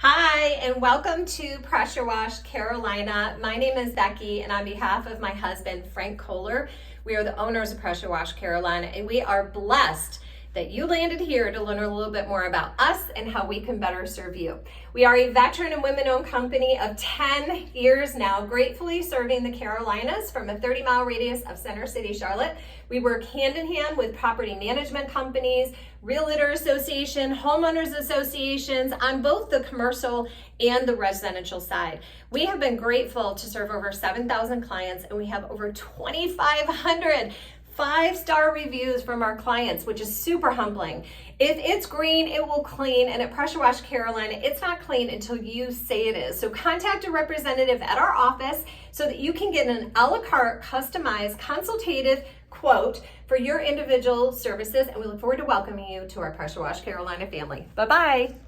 Hi, and welcome to Pressure Wash Carolina. My name is Becky, and on behalf of my husband, Frank Kohler, we are the owners of Pressure Wash Carolina, and we are blessed that you landed here to learn a little bit more about us and how we can better serve you. We are a veteran and women-owned company of 10 years now, gratefully serving the Carolinas from a 30-mile radius of Center City, Charlotte. We work hand in hand with property management companies, realtor association, homeowners associations on both the commercial and the residential side. We have been grateful to serve over 7,000 clients, and we have over 2,500 5-star reviews from our clients, which is super humbling. If it's green, it will clean, and at Pressure Wash Carolina, it's not clean until you say it is. So contact a representative at our office so that you can get an a la carte, customized, consultative quote for your individual services, and we look forward to welcoming you to our Pressure Wash Carolina family. Bye-bye.